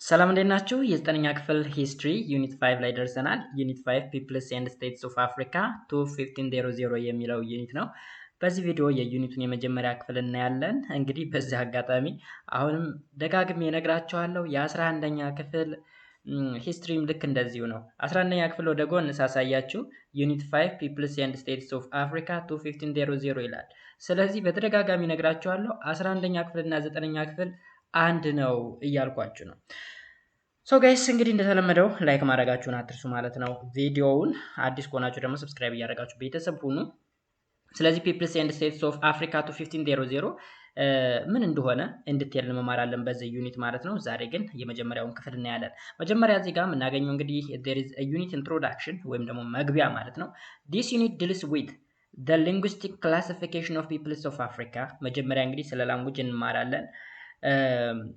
ሰላም እንዴት ናችሁ? የዘጠነኛ ክፍል ሂስትሪ ዩኒት 5 ላይ ደርሰናል። ዩኒት 5 ፒፕልስ ኤንድ ስቴትስ ኦፍ አፍሪካ 1500 የሚለው ዩኒት ነው። በዚህ ቪዲዮ የዩኒቱን የመጀመሪያ ክፍል እናያለን። እንግዲህ በዚህ አጋጣሚ አሁንም ደጋግሜ እነግራችኋለሁ የ11ኛ ክፍል ሂስትሪም ልክ እንደዚሁ ነው። 11ኛ ክፍል ወደ ጎን ሳሳያችሁ ዩኒት 5 ፒፕልስ ኤንድ ስቴትስ ኦፍ አፍሪካ 1500 ይላል። ስለዚህ በተደጋጋሚ እነግራችኋለሁ 11ኛ ክፍልና 9ኛ ክፍል አንድ ነው እያልኳችሁ ነው። ሶ ጋይስ እንግዲህ እንደተለመደው ላይክ ማድረጋችሁን አትርሱ ማለት ነው። ቪዲዮውን አዲስ ከሆናችሁ ደግሞ ሰብስክራይብ እያደረጋችሁ ቤተሰብ ሁኑ። ስለዚህ ፒፕልስ ኤንድ ስቴትስ ኦፍ አፍሪካ 1500 ምን እንደሆነ እንድትል እንማራለን በዚህ ዩኒት ማለት ነው። ዛሬ ግን የመጀመሪያውን ክፍል እናያለን። መጀመሪያ እዚህ ጋር የምናገኘው እንግዲህ there is a unit introduction ወይም ደግሞ መግቢያ ማለት ነው። this unit deals with the linguistic classification of peoples of Africa መጀመሪያ እንግዲህ ስለ ላንጉጅ እንማራለን።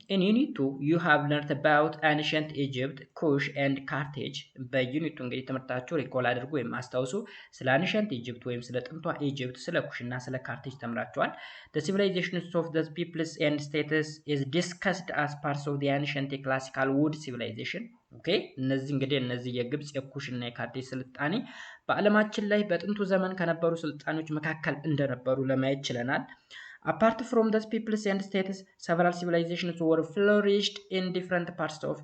in unit 2 you have learned about ancient Egypt, Kush and Carthage በዩኒቱ እንግዲህ ትምህርታችሁ ሪኮል አድርጉ ወይም አስታውሱ ስለ ancient Egypt ወይም ስለ ጥንቷ ኢጅፕት ስለ ኩሽ እና ስለ ካርቴጅ ተምራችኋል። the civilizations of the peoples and states is discussed as parts of the ancient classical wood civilization okay እነዚህ የግብጽ የኩሽ እና የካርቴጅ ስልጣኔ በአለማችን ላይ በጥንቱ ዘመን ከነበሩ ስልጣኔዎች መካከል እንደነበሩ ለማየት ችለናል። Apart from those peoples and states, several civilizations were flourished in different parts of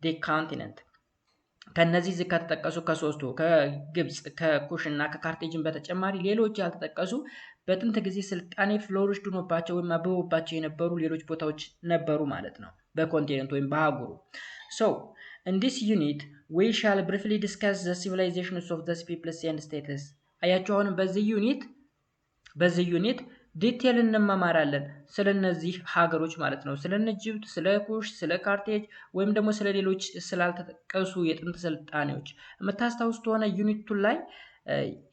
the continent. ከነዚህ እዚህ ከተጠቀሱ ከሶስቱ ከግብጽ ከኩሽ እና ከካርቴጅን በተጨማሪ ሌሎች ያልተጠቀሱ በጥንት ጊዜ ስልጣኔ ፍሎሪሽድ ሆኖባቸው ወይም አብቦባቸው የነበሩ ሌሎች ቦታዎች ነበሩ ማለት ነው በኮንቲኔንት ወይም በአህጉሩ። So, in this unit, we shall briefly discuss the civilizations of those peoples and states. አያችሁ አሁን በዚህ ዩኒት ዲቴል እንማማራለን ስለነዚህ ሀገሮች ማለት ነው። ስለነ ኢጅፕት፣ ስለ ኩሽ፣ ስለ ካርቴጅ ወይም ደግሞ ስለ ሌሎች ስላልተጠቀሱ የጥንት ስልጣኔዎች የምታስታውሱ ከሆነ ዩኒት 2 ላይ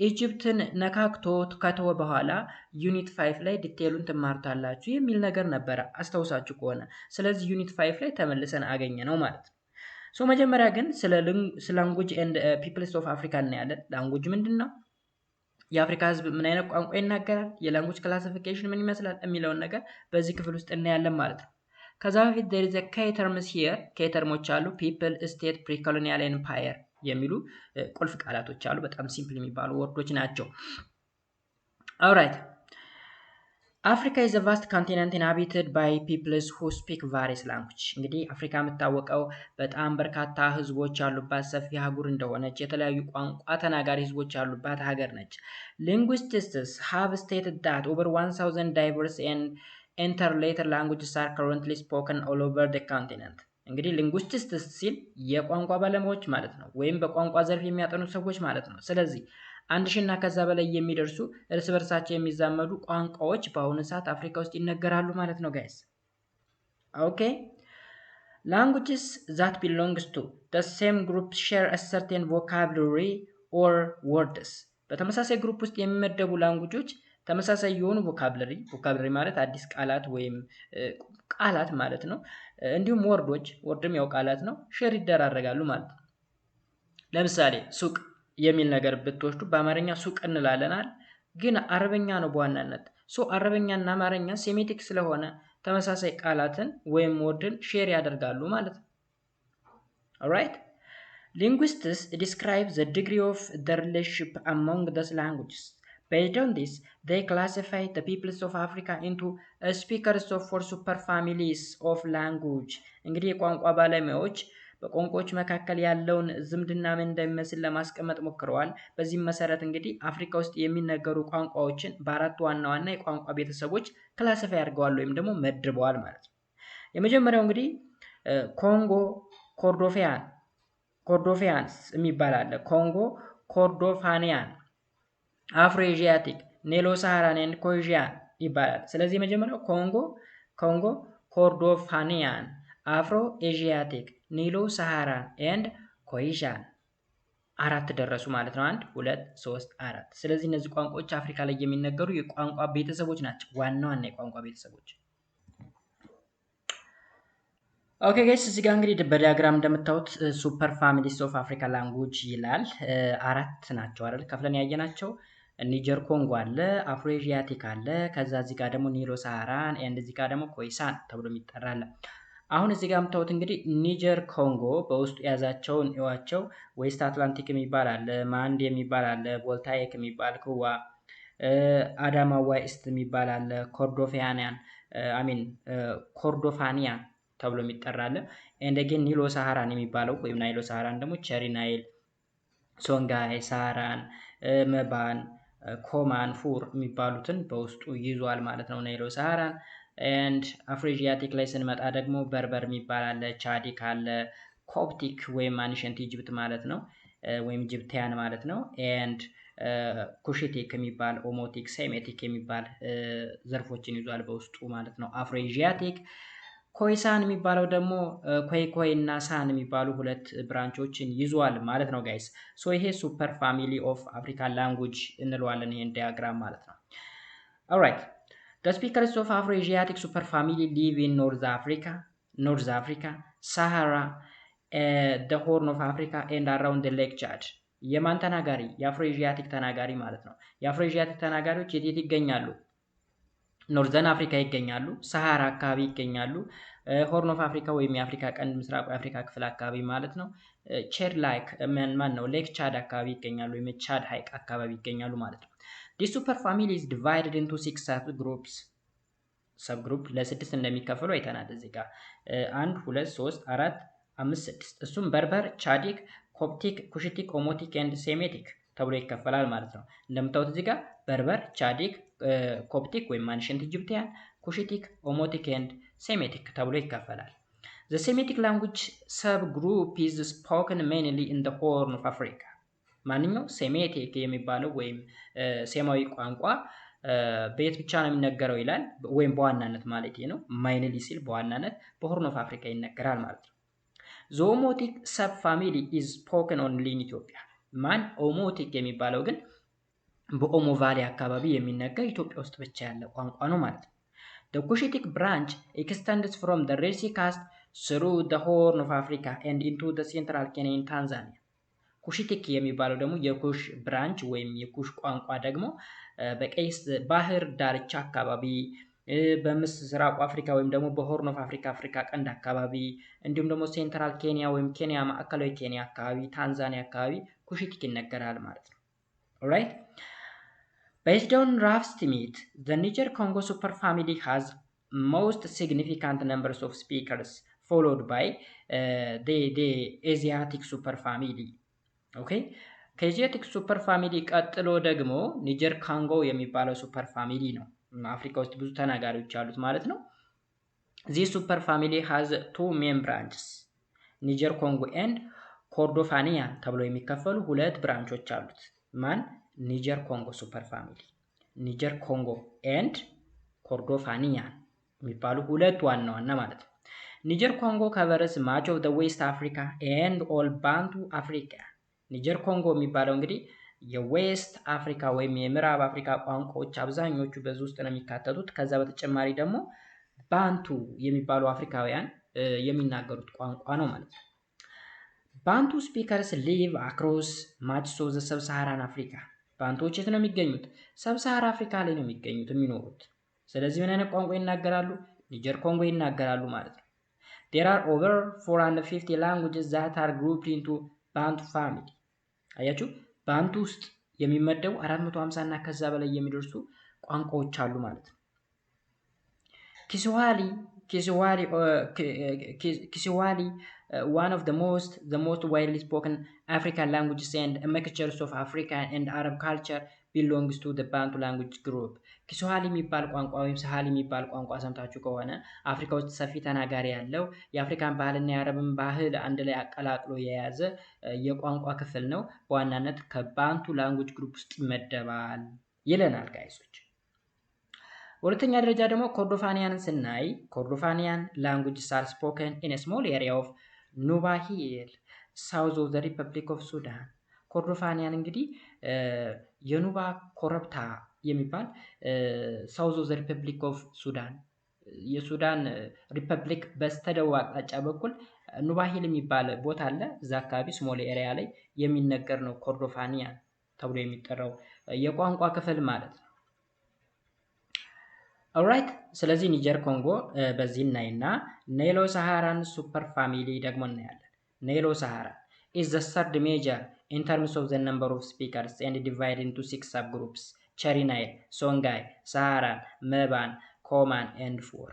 ኢጅፕትን ነካክቶ ከተወ በኋላ ዩኒት 5 ላይ ዲቴሉን ትማርታላችሁ የሚል ነገር ነበረ አስታውሳችሁ ከሆነ። ስለዚህ ዩኒት 5 ላይ ተመልሰን አገኘ ነው ማለት ነው። ሶ መጀመሪያ ግን ስለ ላንጉጅ ኤንድ ፒፕልስ ኦፍ አፍሪካ እናያለን። ላንጉጅ ምንድን ነው? የአፍሪካ ህዝብ ምን አይነት ቋንቋ ይናገራል? የላንጉጅ ክላሲፊኬሽን ምን ይመስላል? የሚለውን ነገር በዚህ ክፍል ውስጥ እናያለን ማለት ነው። ከዛ በፊት there is a key terms here key terሞች አሉ። people, state, pre-colonial empire የሚሉ ቁልፍ ቃላቶች አሉ። በጣም ሲምፕል የሚባሉ ወርዶች ናቸው። alright አፍሪካ is a vast continent inhabited by peoples who speak various language እንግዲህ አፍሪካ የምታወቀው በጣም በርካታ ህዝቦች ያሉባት ሰፊ አህጉር እንደሆነች የተለያዩ ቋንቋ ተናጋሪ ህዝቦች ያሉባት ሀገር ነች። Linguists have stated that over 1000 diverse and interrelated languages are currently spoken all over the continent እንግዲህ linguists ሲል የቋንቋ ባለሙያዎች ማለት ነው ወይም በቋንቋ ዘርፍ የሚያጠኑ ሰዎች ማለት ነው። ስለዚህ 1000 እና ከዛ በላይ የሚደርሱ እርስ በርሳቸው የሚዛመዱ ቋንቋዎች በአሁኑ ሰዓት አፍሪካ ውስጥ ይነገራሉ ማለት ነው ጋይስ። ኦኬ languages that belongs to the same group share a certain vocabulary or words በተመሳሳይ ግሩፕ ውስጥ የሚመደቡ ላንጉጆች ተመሳሳይ የሆኑ ቮካብለሪ ማለት አዲስ ቃላት ወይም ቃላት ማለት ነው። እንዲሁም ወርድም ያው ቃላት ነው ሼር ይደራረጋሉ ማለት ነው። ለምሳሌ ሱቅ የሚል ነገር ብትወስዱ በአማርኛ ሱቅ እንላለናል፣ ግን አረበኛ ነው በዋናነት። ሶ አረበኛና አማርኛ ሴሜቲክ ስለሆነ ተመሳሳይ ቃላትን ወይም ወርድን ሼር ያደርጋሉ ማለት ነው። alright linguists describe the degree of the relationship among those languages. Based on this, they classify the peoples of Africa into speakers of four superfamilies of language. እንግዲህ የቋንቋ ባለሙያዎች በቋንቋዎች መካከል ያለውን ዝምድና ምን እንደሚመስል ለማስቀመጥ ሞክረዋል። በዚህም መሰረት እንግዲህ አፍሪካ ውስጥ የሚነገሩ ቋንቋዎችን በአራት ዋና ዋና የቋንቋ ቤተሰቦች ክላሲፋይ አድርገዋል ወይም ደግሞ መድበዋል ማለት ነው። የመጀመሪያው እንግዲህ ኮንጎ ኮርዶፋንስ የሚባል አለ። ኮንጎ ኮርዶፋኒያን፣ አፍሮ ኤዥያቲክ፣ ኔሎ ሳሃራን ኤንድ ኮይዣን ይባላል። ስለዚህ የመጀመሪያው ኮንጎ ኮርዶፋኒያን፣ አፍሮ ኤዥያቲክ፣ ኒሎ ሳሃራን ኤንድ ኮይዣን አራት ደረሱ ማለት ነው። 1 2 3 4። ስለዚህ እነዚህ ቋንቋዎች አፍሪካ ላይ የሚነገሩ የቋንቋ ቤተሰቦች ናቸው፣ ዋና የቋንቋ ቤተሰቦች። ኦኬ ጋይስ እዚህ ጋር እንግዲህ በዲያግራም እንደምታዩት ሱፐር ፋሚሊስ ኦፍ አፍሪካ ላንጉጅ ይላል። አራት ናቸው አይደል ከፍለን ያየናቸው። ኒጀር ኮንጎ አለ፣ አፍሮ ኤዥያቲክ አለ፣ ከዛ እዚህ ጋር ደግሞ ኒሎ ሳሃራን ኤንድ እዚህ ጋር ደግሞ ኮይሳን ተብሎ የሚጠራ አለ። አሁን እዚህ ጋር የምታዩት እንግዲህ ኒጀር ኮንጎ በውስጡ የያዛቸውን እዋቸው ዌስት አትላንቲክ የሚባል አለ፣ ማንድ የሚባል አለ፣ ቮልታይክ የሚባል ክዋ፣ አዳማዋ ኢስት የሚባል አለ፣ ኮርዶፋኒያን ኮርዶፋኒያን ተብሎ የሚጠራ አለ። እንደገና ኒሎ ሳሃራን የሚባለው ወይም ናይሎ ሳሃራን ደግሞ ቸሪ ናይል፣ ሶንጋይ፣ ሳሃራን፣ መባን፣ ኮማን፣ ፉር የሚባሉትን በውስጡ ይዟል ማለት ነው ናይሎ ሳሃራን። ኤንድ አፍሪጂያቲክ ላይ ስንመጣ ደግሞ በርበር የሚባል አለ፣ ቻዲክ አለ፣ ኮፕቲክ ወይም አንሸንት ኢጅፕት ማለት ነው ወይም ጅፕቲያን ማለት ነው። ኤንድ ኩሽቲክ የሚባል ኦሞቲክ፣ ሴሜቲክ የሚባል ዘርፎችን ይዟል በውስጡ ማለት ነው አፍሪጂያቲክ። ኮይሳን የሚባለው ደግሞ ኮይኮይ እና ሳን የሚባሉ ሁለት ብራንቾችን ይዟል ማለት ነው ጋይስ። ሶ ይሄ ሱፐር ፋሚሊ ኦፍ አፍሪካን ላንጉጅ እንለዋለን ይሄን ዲያግራም ማለት ነው። ኦልራይት the speakers of Afro-Asiatic superfamily live in North Africa, Sahara, the Horn of Africa and around the Lake Chad. የማን ተናጋሪ? የአፍሮ-ኤዥያቲክ ተናጋሪ ማለት ነው። የአፍሮ-ኤዥያቲክ ተናጋሪዎች የት ይገኛሉ? ኖርዘርን አፍሪካ ይገኛሉ፣ ሰሃራ አካባቢ ይገኛሉ፣ ሆርን ኦፍ አፍሪካ ወይም የአፍሪካ ቀንድ ምስራቅ የአፍሪካ ክፍል አካባቢ ማለት ነው። ቼድ ላይክ ማን ነው ሌክ ቻድ አካባቢ ይገኛሉ ወይም ቻድ ሐይቅ አካባቢ ይገኛሉ ማለት ነው። this super family is divided into 6 subgroups subgroup ለስድስት እንደሚከፈሉ አይተናል እዚህ ጋር 1 2 3 4 5 6 እሱም በርበር፣ ቻዲክ፣ ኮፕቲክ፣ ኩሽቲክ፣ ኦሞቲክ ኤንድ ሴሜቲክ ተብሎ ይከፈላል ማለት ነው። እንደምታዩት እዚህ ጋር በርበር፣ ቻዲክ፣ ኮፕቲክ ወይም አንሸንት ኢጅፕቲያን፣ ኩሽቲክ፣ ኦሞቲክ ኤንድ ሴሜቲክ ተብሎ ይከፈላል። the Semitic language subgroup is spoken mainly in the Horn of Africa ማንኛው ሴሜቲክ የሚባለው ወይም ሴማዊ ቋንቋ በየት ብቻ ነው የሚነገረው ይላል ወይም በዋናነት ማለት ነው። ማይንሊ ሲል በዋናነት በሆርን ኦፍ አፍሪካ ይነገራል ማለት ነው። the Omotic subfamily is spoken only in Ethiopia ማን ኦሞቲክ የሚባለው ግን በኦሞ ቫሊ አካባቢ የሚነገር ኢትዮጵያ ውስጥ ብቻ ያለ ቋንቋ ነው ማለት ነው። the Cushitic branch extends from the Red Sea coast through the Horn of Africa and into the central Kenya and Tanzania ኩሽቲክ የሚባለው ደግሞ የኩሽ ብራንች ወይም የኩሽ ቋንቋ ደግሞ በቀይ ባህር ዳርቻ አካባቢ በምስራቅ አፍሪካ ወይም ደግሞ በሆርን ኦፍ አፍሪካ አፍሪካ ቀንድ አካባቢ እንዲሁም ደግሞ ሴንትራል ኬንያ ወይም ኬንያ ማዕከላዊ ኬንያ አካባቢ ታንዛኒያ አካባቢ ኩሽቲክ ይነገራል ማለት ነው። ኦልራይት based on rough estimate the Niger Congo superfamily has most significant numbers of speakers followed by the Asiatic superfamily ኦኬ ከኤዥያቲክ ሱፐር ፋሚሊ ቀጥሎ ደግሞ ኒጀር ካንጎ የሚባለው ሱፐር ፋሚሊ ነው። አፍሪካ ውስጥ ብዙ ተናጋሪዎች አሉት ማለት ነው። this super family has two main branches ኒጀር ኮንጎ and ኮርዶፋኒያ ተብሎ የሚከፈሉ ሁለት ብራንቾች አሉት። ማን ኒጀር ኮንጎ ሱፐር ፋሚሊ ኒጀር ኮንጎ and ኮርዶፋኒያ የሚባሉ ሁለት ዋና ዋና ማለት ነው። ኒጀር ኮንጎ covers much of the West Africa and all Bantu Africa ኒጀር ኮንጎ የሚባለው እንግዲህ የዌስት አፍሪካ ወይም የምዕራብ አፍሪካ ቋንቋዎች አብዛኞቹ በዚህ ውስጥ ነው የሚካተቱት። ከዛ በተጨማሪ ደግሞ ባንቱ የሚባሉ አፍሪካውያን የሚናገሩት ቋንቋ ነው ማለት ነው። ባንቱ ስፒከርስ ሊቭ አክሮስ ማች ኦፍ ዘ ሰብሳሃራን አፍሪካ ባንቶች የት ነው የሚገኙት? ሰብሳሃራ አፍሪካ ላይ ነው የሚኖሩት። ስለዚህ ምን አይነት ቋንቋ ይናገራሉ? ኒጀር ኮንጎ ይናገራሉ ማለት ነው። there are over 450 languages that are grouped into Bantu family አያችሁ ባንቱ ውስጥ የሚመደቡ 450 እና ከዛ በላይ የሚደርሱ ቋንቋዎች አሉ ማለት ነው። Kiswahili one of the most widely spoken African languages and a mixture of African and Arab culture belongs to the Bantu language group ኪስዋሂሊ የሚባል ቋንቋ ወይም ሳሃሊ የሚባል ቋንቋ ሰምታችሁ ከሆነ አፍሪካ ውስጥ ሰፊ ተናጋሪ ያለው የአፍሪካን ባህልና የአረብን ባህል አንድ ላይ አቀላቅሎ የያዘ የቋንቋ ክፍል ነው። በዋናነት ከባንቱ ላንጉጅ ግሩፕ ውስጥ ይመደባል ይለናል ጋይሶች። ሁለተኛ ደረጃ ደግሞ ኮርዶፋኒያንን ስናይ ኮርዶፋኒያን ላንጉጅስ አር ስፖከን ኢን a small area of Nuba Hill south of the Republic of Sudan ኮርዶፋኒያን እንግዲህ የኑባ ኮረብታ የሚባል ሳውዝ ኦፍ ዘ ሪፐብሊክ ኦፍ ሱዳን የሱዳን ሪፐብሊክ በስተደቡብ አቅጣጫ በኩል ኑባ ሂል የሚባል ቦታ አለ። እዛ አካባቢ ስሞል ኤሪያ ላይ የሚነገር ነው ኮርዶፋኒያን ተብሎ የሚጠራው የቋንቋ ክፍል ማለት ነው። ኦልራይት ስለዚህ ኒጀር ኮንጎ በዚህ እናይና ኔሎ ሳሃራን ሱፐር ፋሚሊ ደግሞ እናያለን። ኔሎ ሳሃራን is the third major in terms of the number of speakers and divided into 6 subgroups: Cheri Nile, Songhai, Saharan, Meban, Koman and 4.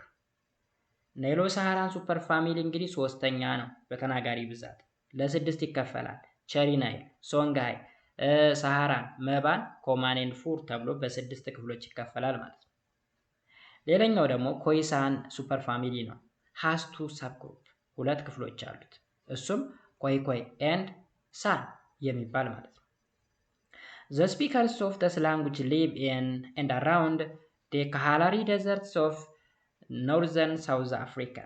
ኔሎ ሳሃራን ሱፐር ፋሚሊ እንግዲህ ሶስተኛ ነው በተናጋሪ ብዛት ለስድስት ይከፈላል። ቸሪ ናይል፣ ሶንጋይ፣ ሳሃራን፣ መባን፣ ኮማን ኤንድ ፉር ተብሎ በስድስት ክፍሎች ይከፈላል ማለት ነው። ሌላኛው ደግሞ ኮይሳን ሱፐር ፋሚሊ ነው። ሃስ ቱ ሳብግሩፕ ሁለት ክፍሎች አሉት። እሱም ኮይኮይ ኤንድ ሳን የሚባል ማለት ነው። The speakers of this language live in and around the Kalahari deserts of northern South Africa,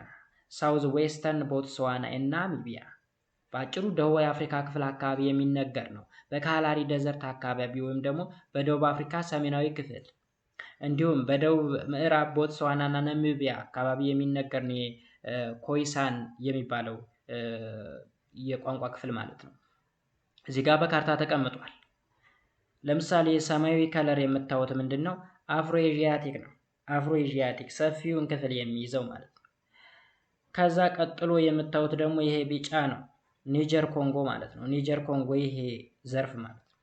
southwestern Botswana and Namibia. በአጭሩ ደቡብ የአፍሪካ ክፍል አካባቢ የሚነገር ነው። በካላሪ ደዘርት አካባቢ ወይም ደግሞ በደቡብ አፍሪካ ሰሜናዊ ክፍል እንዲሁም በደቡብ ምዕራብ ቦትስዋና እና ናሚቢያ አካባቢ የሚነገር ነው ኮይሳን የሚባለው የቋንቋ ክፍል ማለት ነው። እዚህ ጋር በካርታ ተቀምጧል። ለምሳሌ ሰማያዊ ከለር የምታዩት ምንድነው? አፍሮኤዥያቲክ ነው። አፍሮኤዥያቲክ ሰፊውን ክፍል የሚይዘው ማለት ነው። ከዛ ቀጥሎ የምታዩት ደግሞ ይሄ ቢጫ ነው። ኒጀር ኮንጎ ማለት ነው። ኒጀር ኮንጎ ይሄ ዘርፍ ማለት ነው።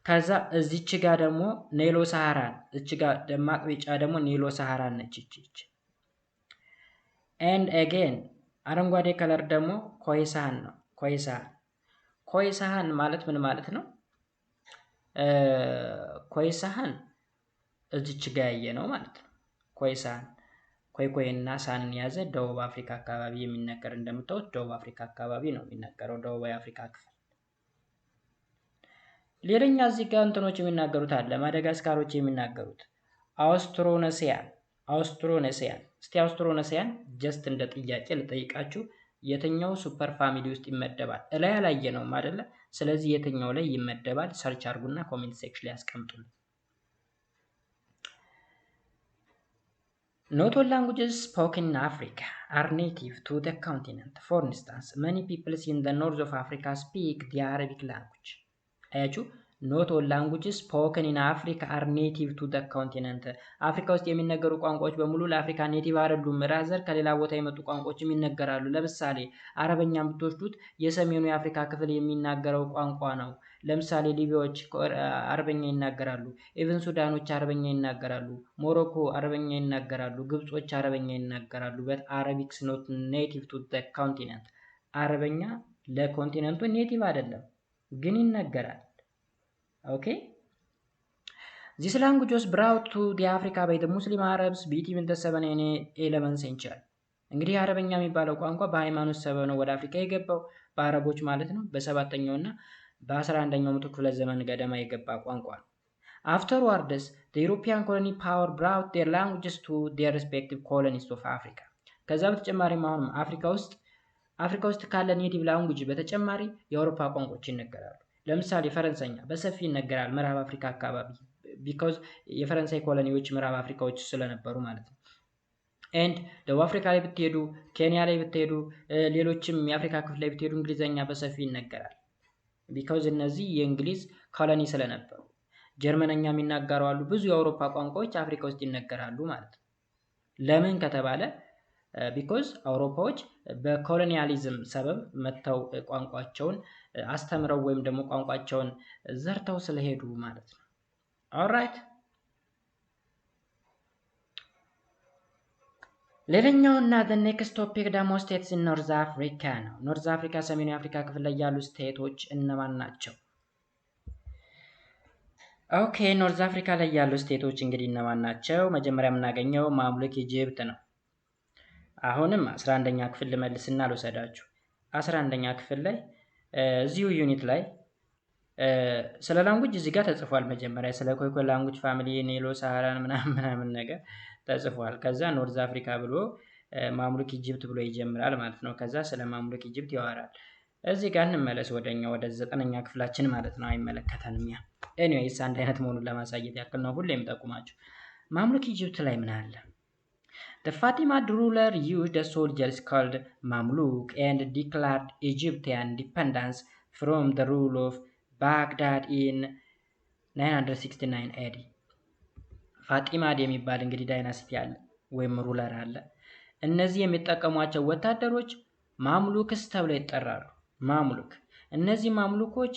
ከዛ እዚች ጋር ደግሞ ኔሎ ሳሃራን፣ እቺ ጋር ደማቅ ቢጫ ደግሞ ኔሎ ሳሃራን ነች እቺ። and again አረንጓዴ ከለር ደግሞ ኮይሳን ነው። ኮይሳን ማለት ምን ማለት ነው? ኮይሳን እዚች ጋር ያየ ነው ማለት ነው። ኮይሳን ኮይኮይ እና ሳንን ያዘ ደቡብ አፍሪካ አካባቢ የሚነገር እንደምታዩት ደቡብ አፍሪካ አካባቢ ነው የሚነገረው ደቡብ አፍሪካ ክፍል። ሌላኛ እዚህ ጋር እንትኖች የሚናገሩት አለ ማዳጋስካሮች የሚናገሩት አውስትሮኔሲያን። እስቲ አውስትሮኔሲያን ጀስት እንደ ጥያቄ ልጠይቃችሁ የትኛው ሱፐር ፋሚሊ ውስጥ ይመደባል? እላይ ያላየ ነው አይደለ? ስለዚህ የትኛው ላይ ይመደባል? ሰርች አድርጉና ኮሜንት ሴክሽን ላይ አስቀምጡልኝ። Not all languages spoken in Africa are native to the continent. For instance, many peoples in the north of Africa speak the Arabic language. አያችሁ? Not all languages spoken in Africa are native to the continent. አፍሪካ ውስጥ የሚነገሩ ቋንቋዎች በሙሉ ለአፍሪካ ኔቲቭ አይደሉም። ራዘር ከሌላ ቦታ የመጡ ቋንቋዎችም ይነገራሉ። ለምሳሌ አረበኛ ብትወስዱት የሰሜኑ የአፍሪካ ክፍል የሚናገረው ቋንቋ ነው። ለምሳሌ ሊቢያዎች አረበኛ ይናገራሉ። ኢቭን ሱዳኖች አረበኛ ይናገራሉ። ሞሮኮ አረበኛ ይናገራሉ። ግብጾች አረበኛ ይናገራሉ። but Arabic is not native to the continent. አረበኛ ለኮንቲኔንቱ ኔቲቭ አይደለም ግን ይነገራል። ኦኬ This language was brought to the Africa by the Muslim Arabs between the 7th and 11th century. እንግዲህ አረበኛ የሚባለው ቋንቋ በሃይማኖት ሰበብ ነው ወደ አፍሪካ የገባው በአረቦች ማለት ነው። በ7ኛው እና በ11ኛው መቶ ክፍለ ዘመን ገደማ የገባ ቋንቋ ነው። Afterwards, the European colony power brought their languages to their respective colonies of Africa. ከዛ በተጨማሪም አሁንም አፍሪካ ውስጥ ካለ ኔቲቭ ላንጉጅ በተጨማሪ የአውሮፓ ቋንቋዎች ይነገራሉ። ለምሳሌ ፈረንሳይኛ በሰፊ ይነገራል ምዕራብ አፍሪካ አካባቢ because የፈረንሳይ ኮሎኒዎች ምዕራብ አፍሪካዎች ስለነበሩ ማለት ነው። and ደቡብ አፍሪካ ላይ ብትሄዱ፣ ኬንያ ላይ ብትሄዱ፣ ሌሎችም የአፍሪካ ክፍል ላይ ብትሄዱ እንግሊዘኛ በሰፊ ይነገራል because እነዚህ የእንግሊዝ ኮሎኒ ስለነበሩ። ጀርመንኛ የሚናገሩ አሉ። ብዙ የአውሮፓ ቋንቋዎች አፍሪካ ውስጥ ይነገራሉ ማለት ነው። ለምን ከተባለ because አውሮፓዎች በኮሎኒያሊዝም ሰበብ መተው ቋንቋቸውን አስተምረው ወይም ደግሞ ቋንቋቸውን ዘርተው ስለሄዱ ማለት ነው። ኦልራይት ሌላኛው እና the next topic ደግሞ states in North Africa ነው። ኖርዝ አፍሪካ ሰሜን አፍሪካ ክፍል ላይ ያሉ ስቴቶች እነማን ናቸው? ኦኬ ኖርዝ አፍሪካ ላይ ያሉ ስቴቶች እንግዲህ እነማን ናቸው? መጀመሪያ የምናገኘው ማምሉክ ኢጅፕት ነው። አሁንም 11ኛ ክፍል ልመልስና ልወሰዳችሁ። 11ኛ ክፍል ላይ እዚሁ ዩኒት ላይ ስለ ላንጉጅ እዚህ ጋር ተጽፏል። መጀመሪያ ስለ ኮይኮይ ላንጉጅ ፋሚሊ ኔሎ ሳሃራን ምናምን ነገር ተጽፏል። ከዛ ኖርዝ አፍሪካ ብሎ ማምሉክ ኢጅፕት ብሎ ይጀምራል ማለት ነው። ከዛ ስለ ማምሉክ ኢጅፕት ያወራል። እዚህ ጋር እንመለስ ወደኛ ወደ 9ኛ ክፍላችን ማለት ነው። አይመለከተንም ያ ኤኒዌይስ አንድ አይነት መሆኑን ለማሳየት ያክል ነው ሁሌም ጠቁማችሁ። ማምሉክ ኢጅፕት ላይ ምን አለ? The Fatimid ruler used the soldiers called Mamluk and declared Egyptian independence from the rule of Baghdad in 969 AD. ፋጢማድ የሚባል እንግዲህ ዳይናሲቲ አለ ወይም ሩለር አለ። እነዚህ የሚጠቀሟቸው ወታደሮች ማምሉክስ ተብለው ይጠራሉ። ማምሉክ። እነዚህ ማምሉኮች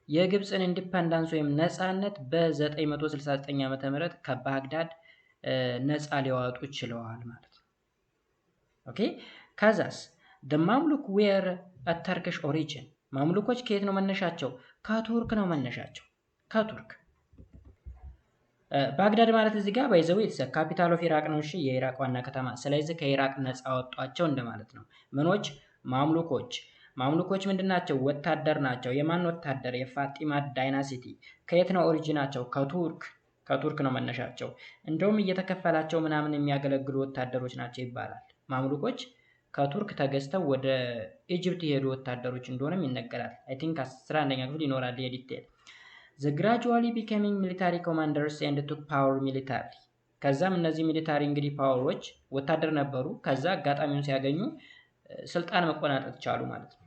የግብፅን ኢንዲፔንዳንስ ወይም ነፃነት በ969 ዓመተ ምህረት ከባግዳድ ነፃ ሊያወጡ ችለዋል ማለት ነው። ኦኬ ከዛስ the ማምሉክ were a Turkish origin ማምሉኮች ከየት ነው መነሻቸው? ከቱርክ ነው መነሻቸው። ከቱርክ ባግዳድ ማለት እዚህ ጋር ባይዘው ካፒታል ኦፍ ኢራቅ ነው። እሺ የኢራቅ ዋና ከተማ። ስለዚህ ከኢራቅ ነፃ አወጧቸው እንደማለት ነው። ምኖች? ማምሉኮች። ማምሉኮች ምንድናቸው? ወታደር ናቸው። የማን ወታደር? የፋጢማ ዳይናሲቲ። ከየት ነው ኦሪጂናቸው? ከቱርክ። ከቱርክ ነው መነሻቸው። እንደውም እየተከፈላቸው ምናምን የሚያገለግሉ ወታደሮች ናቸው ይባላል። ማምሉኮች ከቱርክ ተገዝተው ወደ ኢጅፕት የሄዱ ወታደሮች እንደሆነም ይነገራል። አይ ቲንክ 11ኛ ክፍል ይኖራል የዲቴል the gradually becoming military commanders and took power militarily ከዛም እነዚህ ሚሊታሪ እንግዲህ ፓወሮች ወታደር ነበሩ። ከዛ አጋጣሚውን ሲያገኙ ስልጣን መቆናጠጥ ቻሉ ማለት ነው።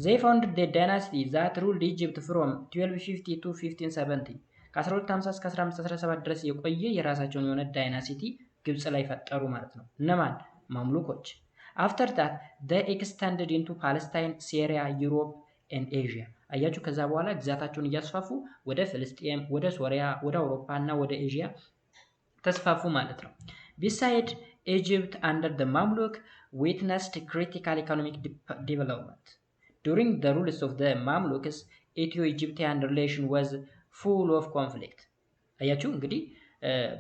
they founded the dynasty that ruled Egypt from 1250 to 1570 ከ1250 እስከ 1517 ድረስ የቆየ የራሳቸውን የሆነ ዳይናሲቲ ግብጽ ላይ ፈጠሩ ማለት ነው። እነማን? ማምሉኮች። after that they extended into Palestine, Syria, Europe and Asia አያችሁ ከዛ በኋላ ግዛታቸውን እያስፋፉ ወደ ፍልስጤም፣ ወደ ሶሪያ፣ ወደ አውሮፓ እና ወደ ኤዥያ ተስፋፉ ማለት ነው። Beside Egypt under the Mamluk witnessed critical economic development. During the rules of the Mamluks, Ethio-Egyptian relation was full of conflict. አያችሁ እንግዲህ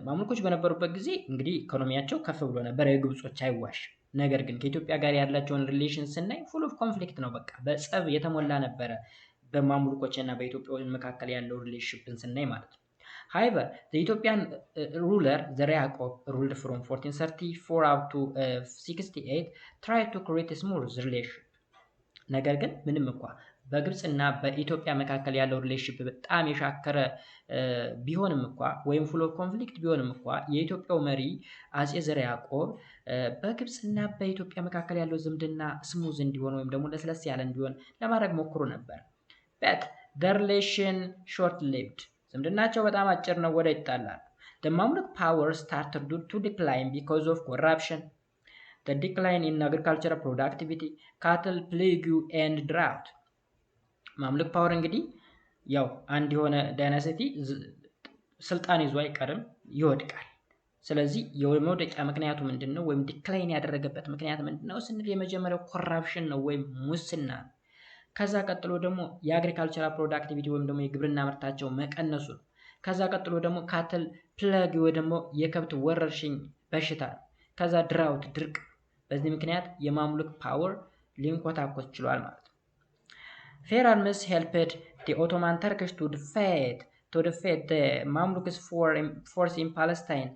ማምሉኮች በነበሩበት ጊዜ እንግዲህ ኢኮኖሚያቸው ከፍ ብሎ ነበር፣ የግብጾች አይዋሽ። ነገር ግን ከኢትዮጵያ ጋር ያላቸውን ሪሌሽን ስናይ ፉል ኦፍ ኮንፍሊክት ነው። በቃ በጸብ የተሞላ ነበረ በማምሉኮች እና በኢትዮጵያውያን መካከል ያለው ሪሌሽንሽፕን ስናይ ማለት ነው። However, the Ethiopian ruler Zara Yaqub ruled from 1434 up to 68 tried to create a smooth relationship. ነገር ግን ምንም እንኳ በግብጽና በኢትዮጵያ መካከል ያለው ሪሌሽንሽፕ በጣም የሻከረ ቢሆንም እንኳ ወይም ፉል ኦፍ ኮንፍሊክት ቢሆንም እንኳ የኢትዮጵያው መሪ አጼ ዘርዓ ያዕቆብ በግብጽና በኢትዮጵያ መካከል ያለው ዝምድና ስሙዝ እንዲሆን ወይም ደግሞ ለስለስ ያለ እንዲሆን ለማድረግ ሞክሮ ነበር። but the relation short lived ዝምድናቸው በጣም አጭር ነው፣ ወደ ይጣላል። the Mamluk power started to decline because of corruption, the decline in agricultural productivity, cattle plague and drought. ማምሉክ ፓወር እንግዲህ ያው አንድ የሆነ ዳይናሲቲ ስልጣን ይዞ አይቀርም፣ ይወድቃል። ስለዚህ የመውደቂያ ምክንያቱ ምንድነው ወይም ዲክላይን ያደረገበት ምክንያት ምንድነው ስንል የመጀመሪያው ኮራፕሽን ነው ወይም ሙስና። ከዛ ቀጥሎ ደግሞ የአግሪካልቸራል ፕሮዳክቲቪቲ ወይም ደግሞ የግብርና ምርታቸው መቀነሱ ነው። ከዛ ቀጥሎ ደግሞ ካትል ፕለግ ወይ ደግሞ የከብት ወረርሽኝ በሽታ፣ ከዛ ድራውት ድርቅ። በዚህ ምክንያት የማምሉክ ፓወር ሊንኮታኮት ችሏል ማለት ነው። fair arms helped the Ottoman Turkish to defeat the Mamluks force in Palestine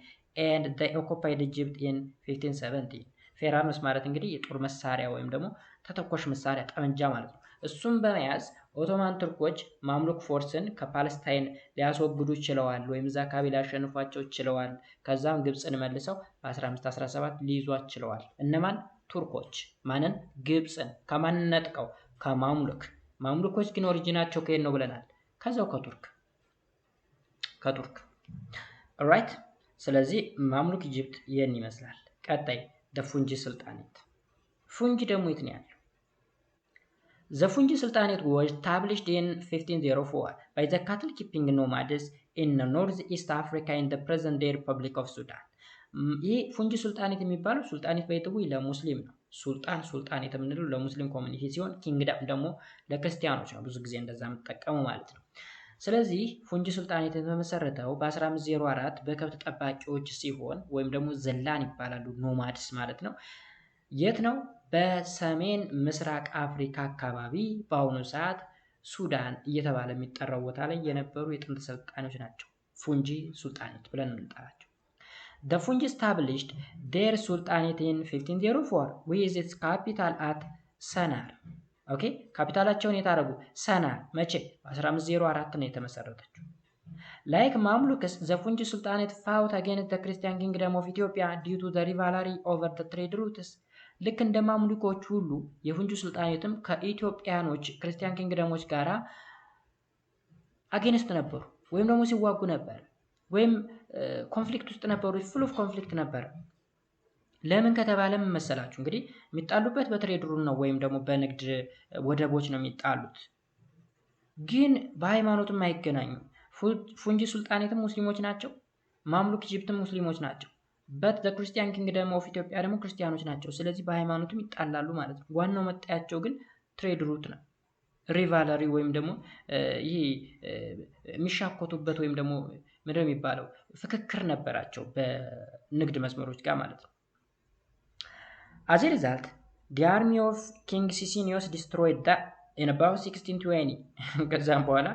and they occupied Egypt in 1570. fair arms ማለት እንግዲህ የጦር መሳሪያ ወይም ደግሞ ተተኳሽ መሳሪያ ጠመንጃ ማለት ነው። እሱም በመያዝ ኦቶማን ቱርኮች ማምሉክ ፎርስን ከፓለስታይን ሊያስወግዱ ችለዋል ወይም እዛ አካባቢ ሊያሸንፏቸው ችለዋል። ከዛም ግብፅን መልሰው በ1517 ሊይዟት ችለዋል። እነማን? ቱርኮች። ማንን? ግብፅን። ከማን ነጥቀው? ከማምሉክ። ማምሉኮች ግን ኦሪጂናቸው ከየት ነው ብለናል? ከዛው ከቱርክ ኦልራይት። ስለዚህ ማምሉክ ኢጅፕት ይህን ይመስላል። ቀጣይ ፉንጂ ስልጣኔት። ፉንጂ ደግሞ የት ነው ያለው? The Fungi Sultanate was established in 1504 by the cattle keeping nomads in Northeast Africa in the present-day Republic of Sudan. ይህ ፉንጂ ሱልጣኔት የሚባለው ሱልጣኔት በይተው ለሙስሊም ነው። ሱልጣኔት የምንለው ለሙስሊም ኮሚኒቲ ሲሆን ኪንግደም ደግሞ ለክርስቲያኖች ነው። ብዙ ጊዜ እንደዛ የምትጠቀሙ ማለት ነው። ስለዚህ ፉንጂ ሱልጣኔት የተመሰረተው በ1504 በከብት ጠባቂዎች ሲሆን ወይም ደግሞ ዘላን ይባላሉ፣ ኖማድስ ማለት ነው። የት ነው? በሰሜን ምስራቅ አፍሪካ አካባቢ በአሁኑ ሰዓት ሱዳን እየተባለ የሚጠራው ቦታ ላይ የነበሩ የጥንት ስልጣኔዎች ናቸው። ፉንጂ ሱልጣኔት ብለን እንጠራቸው። The Fungi established their sultanate in 1504 with its capital at ሰናር። ኦኬ ካፒታላቸውን የታረጉ ሰናር። መቼ? በ1504 ነው የተመሰረተችው። Like Mamluks, the Fungi Sultanate fought against the Christian kingdom of Ethiopia due to the rivalry over the trade routes. ልክ እንደ ማምሉኮች ሁሉ የፉንጂ ሱልጣኔትም ከኢትዮጵያኖች ክርስቲያን ኪንግደሞች ጋር አጌንስት ነበሩ ወይም ደግሞ ሲዋጉ ነበር። ወይም ኮንፍሊክት ውስጥ ነበሩ። ፉል ኦፍ ኮንፍሊክት ነበር። ለምን ከተባለ ምን መሰላችሁ? እንግዲህ የሚጣሉበት በትሬድ ሩል ነው ወይም ደግሞ በንግድ ወደቦች ነው የሚጣሉት። ግን በሃይማኖትም አይገናኙም። ፉንጂ ሱልጣኔትም ሙስሊሞች ናቸው። ማምሉክ ኢጅፕትም ሙስሊሞች ናቸው። በት ዘ ክርስቲያን ኪንግደም ኦፍ ኢትዮጵያ ደግሞ ክርስቲያኖች ናቸው። ስለዚህ በሃይማኖትም ይጣላሉ ማለት ነው። ዋናው መጣያቸው ግን ትሬድ ሩት ነው። ሪቫለሪ ወይም ደግሞ ይሄ የሚሻኮቱበት ወይም ደግሞ ምንድን ነው የሚባለው ፍክክር ነበራቸው በንግድ መስመሮች ጋር ማለት ነው። As a result, the army of King Sisinius destroyed that in about 1620 ከዛም በኋላ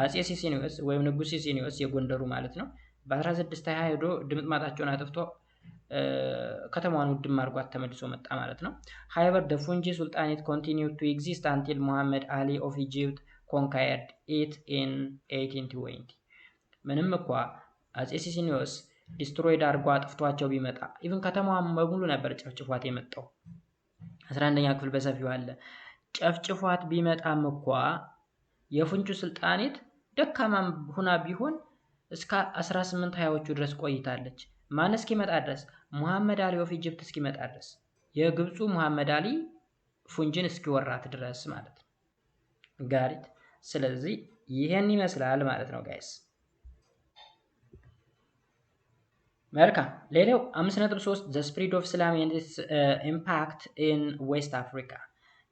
አጼ ሲሲኒዮስ ወይም ንጉስ ሲሲኒዮስ የጎንደሩ ማለት ነው በ1620 ሄዶ ድምጥማጣቸውን አጥፍቶ ከተማዋን ውድም አድርጓት ተመልሶ መጣ ማለት ነው። However, the Fungi Sultanate continued to exist until Muhammad Ali of Egypt conquered it in 1820. ምንም እንኳ አጼ ሲሲኒዮስ ዲስትሮይድ አድርጎ አጥፍቷቸው ቢመጣ ኢቭን ከተማዋን በሙሉ ነበር ጨፍጭፏት የመጣው። 11ኛ ክፍል በሰፊው አለ። ጨፍጭፏት ቢመጣም እንኳ የፉንጁ ሱልጣኔት ደካማም ሁና ቢሆን እስከ 1820ዎቹ ድረስ ቆይታለች። ማን እስኪመጣ ድረስ? ሙሐመድ አሊ ኦፍ ኢጅፕት እስኪመጣ ድረስ፣ የግብፁ ሙሐመድ አሊ ፉንጅን እስኪወራት ድረስ ማለት ነው። ጋሪት። ስለዚህ ይሄን ይመስላል ማለት ነው ጋይስ። መልካም። ሌላው 5.3 the spread of Islam and its impact in West Africa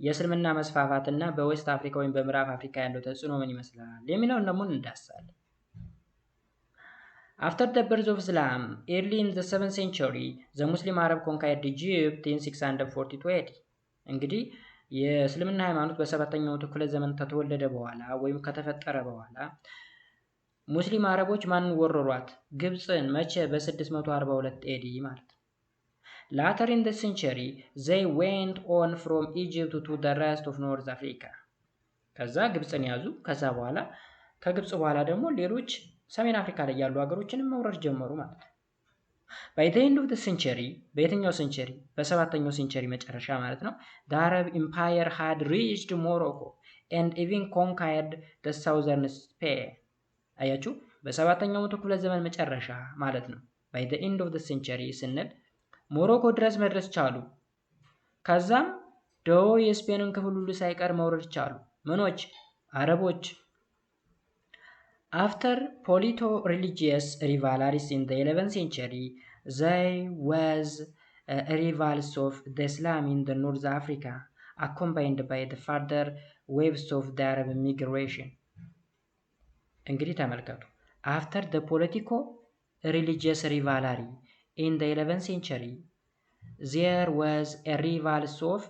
የእስልምና መስፋፋትና በዌስት አፍሪካ ወይም በምዕራብ አፍሪካ ያለው ተጽዕኖ ምን ይመስላል የሚለውን ደግሞ እንዳስሳለን። After the birth of Islam, early in the 7th century, the Muslim Arab conquered Egypt in 642 AD. እንግዲህ የእስልምና ሃይማኖት በሰባተኛው ክፍለ ዘመን ከተወለደ በኋላ ወይም ከተፈጠረ በኋላ ሙስሊም አረቦች ማንን ወረሯት? ግብፅን። መቼ? በ642 AD ማለት ነው። Later in the century, they went on from Egypt to the rest of North Africa. ከዛ ግብፅን ያዙ። ከዛ በኋላ ከግብፅ በኋላ ደግሞ ሌሎች ሰሜን አፍሪካ ላይ ያሉ ሀገሮችንም መውረር ጀመሩ ማለት ነው። By the end of the century, በየትኛው ሴንቸሪ? በሰባተኛው ሴንቸሪ መጨረሻ ማለት ነው። The Arab Empire had reached Morocco and even conquered the southern Spain. አያችሁ፣ በሰባተኛው መቶ ክፍለ ዘመን መጨረሻ ማለት ነው። By the end of the century ስንል ሞሮኮ ድረስ መድረስ ቻሉ። ከዛም ደቡብ የስፔንን ክፍል ሁሉ ሳይቀር መውረድ ቻሉ። ምኖች? አረቦች። After polito-religious rivalries in the 11th century, there was a revals of the Islam in the North Africa, accompanied by the further waves of the Arab migration. እንግዲህ ተመልከቱ። After the politico-religious rivalry in the 11th century, there was a revals of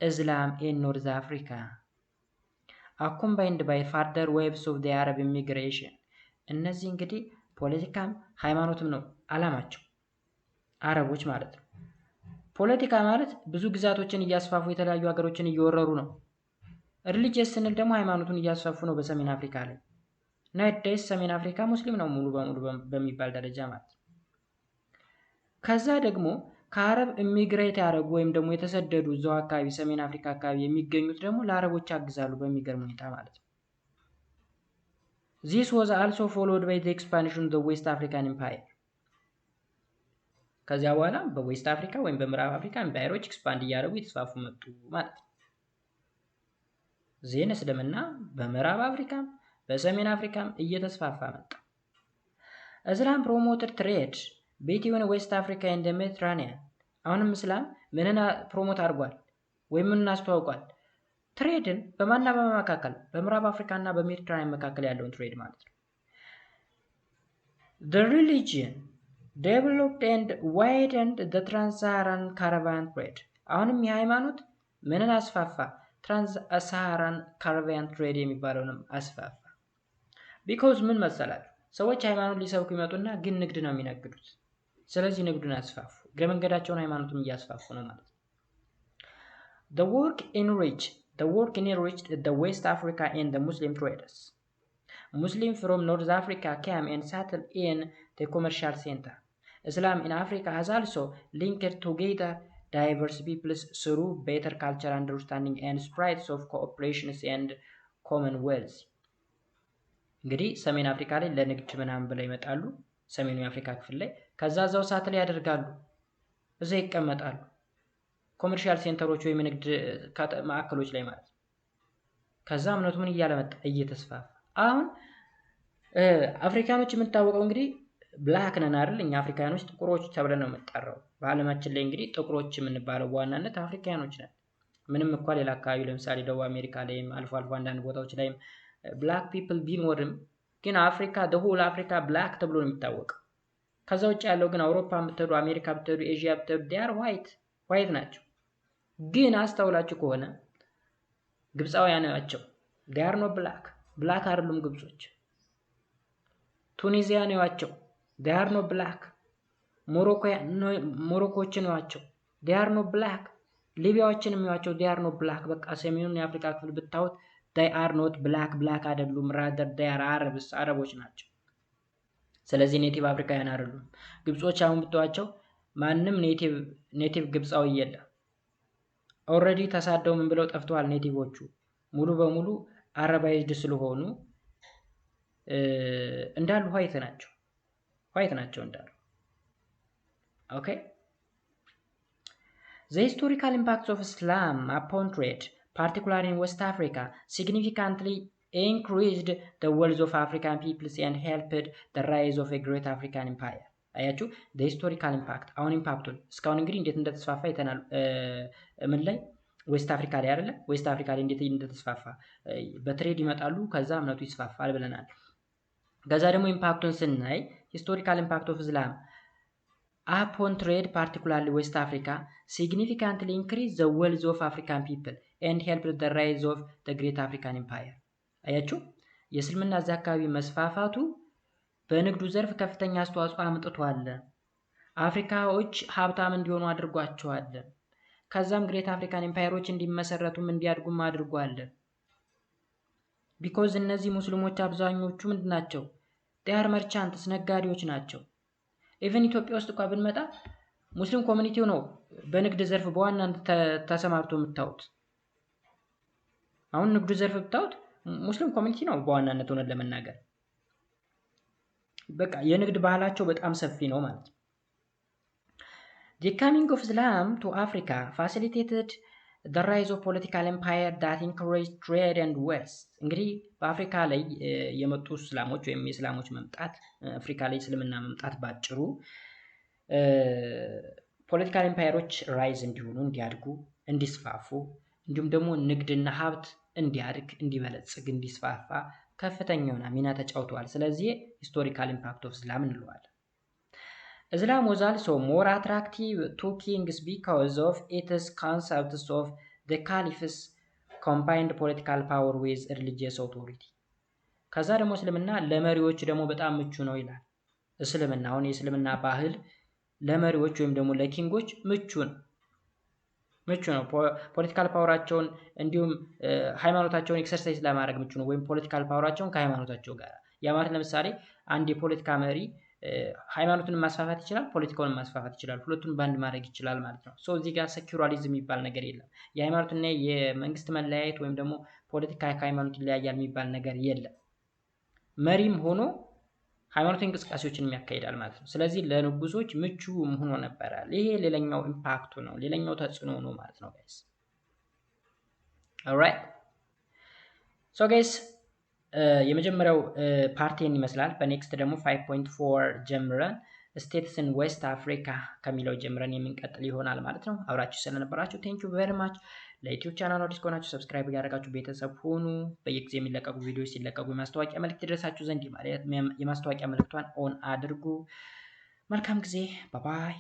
Islam in North Africa, accompanied by further waves of the Arab immigration. እነዚህ እንግዲህ ፖለቲካም ሃይማኖትም ነው አላማቸው፣ አረቦች ማለት ነው። ፖለቲካ ማለት ብዙ ግዛቶችን እያስፋፉ የተለያዩ ሀገሮችን እየወረሩ ነው። ሪሊጂየስ ስንል ደግሞ ሃይማኖቱን እያስፋፉ ነው በሰሜን አፍሪካ ላይ። ናይዴስ ሰሜን አፍሪካ ሙስሊም ነው ሙሉ በሙሉ በሚባል ደረጃ ማለት ነው። ከዛ ደግሞ ከአረብ ኢሚግሬት ያደረጉ ወይም ደግሞ የተሰደዱ እዛው አካባቢ ሰሜን አፍሪካ አካባቢ የሚገኙት ደግሞ ለአረቦች ያግዛሉ በሚገርም ሁኔታ ማለት ነው። This was also followed by the expansion of the West African Empire. ከዚያ በኋላ በዌስት አፍሪካ ወይም በምዕራብ አፍሪካ ኤምፓየሮች ኤክስፓንድ እያደረጉ የተስፋፉ መጡ ማለት ነው። ዜና እስልምና በምዕራብ አፍሪካም በሰሜን አፍሪካም እየተስፋፋ መጣ። እስላም ፕሮሞትድ ትሬድ between West Africa and the Mediterranean. አሁንም እስላም ምንን ፕሮሞት አድርጓል ወይም ምን አስተዋውቋል? ትሬድን በማና በመካከል በምዕራብ አፍሪካ እና በሜዲትራኒያን መካከል ያለውን ትሬድ ማለት ነው። The religion developed and widened the trans-Saharan caravan trade. አሁንም የሃይማኖት ምንን አስፋፋ? ትራንስ-ሳሃራን ካራቫን ትሬድ የሚባለውንም አስፋፋ። ቢኮዝ ምን መሰላችሁ? ሰዎች ሃይማኖት ሊሰብኩ ይመጡና ግን ንግድ ነው የሚነግዱት። ስለዚህ ንግዱን አስፋፉ። እግረ መንገዳቸውን ሃይማኖቱን እያስፋፉ ነው ማለት ነው። The work enriched the West Africa and the Muslim traders. Muslims from North Africa came and settled in the commercial center. Islam in Africa has also linked together diverse peoples through better cultural understanding and spirits of cooperation and commonwealth. እንግዲህ ሰሜን አፍሪካ ላይ ለንግድ ምናምን ብለው ይመጣሉ። ሰሜኑ የአፍሪካ ክፍል ላይ። ከዛ እዛው ሳትል ያደርጋሉ፣ እዛ ይቀመጣሉ። ኮመርሻል ሴንተሮች ወይም ንግድ ማዕከሎች ላይ ማለት ነው። ከዛ እምነቱ ምን እያለ መጣ? እየተስፋፋ። አሁን አፍሪካኖች የምንታወቀው እንግዲህ ብላክ ነን አይደል? እኛ አፍሪካኖች ጥቁሮች ተብለን ነው የምንጠራው። በዓለማችን ላይ እንግዲህ ጥቁሮች የምንባለው በዋናነት አፍሪካኖች ነን። ምንም እንኳን ሌላ አካባቢ ለምሳሌ ደቡብ አሜሪካ ላይም አልፎ አልፎ አንዳንድ ቦታዎች ላይም ብላክ ፒፕል ቢኖርም ግን አፍሪካ ደሁል አፍሪካ ብላክ ተብሎ ነው የሚታወቀው። ከዛ ውጭ ያለው ግን አውሮፓ ብትሄዱ፣ አሜሪካ ብትሄዱ፣ ኤዥያ ብትሄዱ ዲያር ዋይት ናቸው። ግን አስተውላችሁ ከሆነ ግብፃውያን ናቸው ዲያር ኖ ብላክ አይደሉም ግብጾች። ቱኒዚያን ናቸው ዲያር ኖ ብላክ። ሞሮኮችን ናቸው ዲያር ኖ ብላክ። ሊቢያዎችን የሚዋቸው ዲያር ኖ ብላክ። በቃ ሰሜኑን የአፍሪካ ክፍል ብታዩት ዳይ አር ኖት ብላክ አይደሉም። ራደር ዳር አረቦች ናቸው። ስለዚህ ኔቲቭ አፍሪካውያን አይደሉም። ግብጾች አሁን ብትዋቸው ማንም ኔቲቭ ግብፃዊ የለም። ኦልሬዲ ተሳደው ምን ብለው ጠፍተዋል። ኔቲቮቹ ሙሉ በሙሉ አረባይዝድ ስለሆኑ እንዳሉ ዋይት ናቸው እንዳሉ። ኦኬ The historical impacts of Islam upon trade, particularly in West Africa, significantly increased the wealth of African peoples and helped the rise of a great African empire. አያችሁ the historical impact። አሁን ኢምፓክቱን እስካሁን እንግዲህ እንዴት እንደተስፋፋ አይተናል። ምን ላይ ዌስት አፍሪካ ላይ አይደለ? ዌስት አፍሪካ ላይ እንዴት እንደተስፋፋ በትሬድ ይመጣሉ፣ ከዛ እምነቱ ይስፋፋል ብለናል። ከዛ ደግሞ ኢምፓክቱን ስናይ historical impact of Islam upon trade, particularly West Africa, significantly increased the wealth of African people and helped the rise of the great African empire. አያችሁ የእስልምና እዛ አካባቢ መስፋፋቱ በንግዱ ዘርፍ ከፍተኛ አስተዋጽኦ አምጥቷል። አፍሪካዎች ሀብታም እንዲሆኑ አድርጓቸዋል። ከዛም ግሬት አፍሪካን ኤምፓየሮች እንዲመሰረቱም እንዲያድጉም አድርጓል። ቢኮዝ እነዚህ ሙስሊሞች አብዛኞቹ ምንድናቸው? ዲያር መርቻንትስ ነጋዴዎች ናቸው። ኢቨን ኢትዮጵያ ውስጥ እንኳን ብንመጣ ሙስሊም ኮሚኒቲው ነው በንግድ ዘርፍ በዋናነት ተሰማርቶ የምታዩት። አሁን ንግዱ ዘርፍ ብታዩት ሙስሊም ኮሚኒቲ ነው በዋናነት ሆነን ለመናገር። በቃ የንግድ ባህላቸው በጣም ሰፊ ነው ማለት ነው። The coming of Islam to Africa facilitated the rise of political empire that encouraged trade and wealth. እንግዲህ በአፍሪካ ላይ የመጡ እስላሞች ወይም የእስላሞች መምጣት አፍሪካ ላይ እስልምና መምጣት ባጭሩ ፖለቲካል ኤምፓየሮች ራይዝ እንዲሆኑ፣ እንዲያድጉ፣ እንዲስፋፉ እንዲሁም ደግሞ ንግድና ሀብት እንዲያድግ፣ እንዲበለጽግ፣ እንዲስፋፋ ከፍተኛውን ሚና ተጫውተዋል። ስለዚህ ሂስቶሪካል ኢምፓክት ኦፍ እስላም እንለዋለን። Islam was also more attractive to kings because of its concepts of the caliphs combined political power with religious authority. ከዛ ደግሞ እስልምና ለመሪዎች ደግሞ በጣም ምቹ ነው ይላል። እስልምና አሁን የእስልምና ባህል ለመሪዎች ወይም ደግሞ ለኪንጎች ምቹ ነው። ፖለቲካል ፓወራቸውን እንዲሁም ሃይማኖታቸውን ኤክሰርሳይዝ ለማድረግ ምቹ ነው፣ ወይም ፖለቲካል ፓወራቸውን ከሃይማኖታቸው ጋር። ያ ማለት ለምሳሌ አንድ የፖለቲካ መሪ ሃይማኖትን ማስፋፋት ይችላል፣ ፖለቲካውን ማስፋፋት ይችላል። ሁለቱን ባንድ ማድረግ ይችላል ማለት ነው። ሶ እዚህ ጋር ሴኩላሪዝም የሚባል ነገር የለም። የሃይማኖትና የመንግስት መለያየት ወይም ደግሞ ፖለቲካ ከሃይማኖት ይለያያል የሚባል ነገር የለም። መሪም ሆኖ ሃይማኖታዊ እንቅስቃሴዎችን ያካሂዳል ማለት ነው። ስለዚህ ለንጉሶች ምቹ ሆኖ ነበረ። ይሄ ሌላኛው ኢምፓክቱ ነው፣ ሌላኛው ተጽዕኖ ነው ማለት ነው ጋይስ። ኦልራይት ሶ ጋይስ የመጀመሪያው ፓርቲን ይመስላል። በኔክስት ደግሞ 5.4 ጀምረን ስቴትስ ኢን ዌስት አፍሪካ ከሚለው ጀምረን የምንቀጥል ይሆናል ማለት ነው። አብራችሁ ስለነበራችሁ ቴንክ ዩ ቬሪ ማች። ለዩቲዩብ ቻናል አዲስ ከሆናችሁ ሰብስክራይብ እያደረጋችሁ ቤተሰብ ሁኑ። በየጊዜ የሚለቀቁ ቪዲዮዎች ሲለቀቁ የማስታወቂያ መልእክት ይደርሳችሁ ዘንድ የማስታወቂያ መልእክቷን ኦን አድርጉ። መልካም ጊዜ። ባይ ባይ።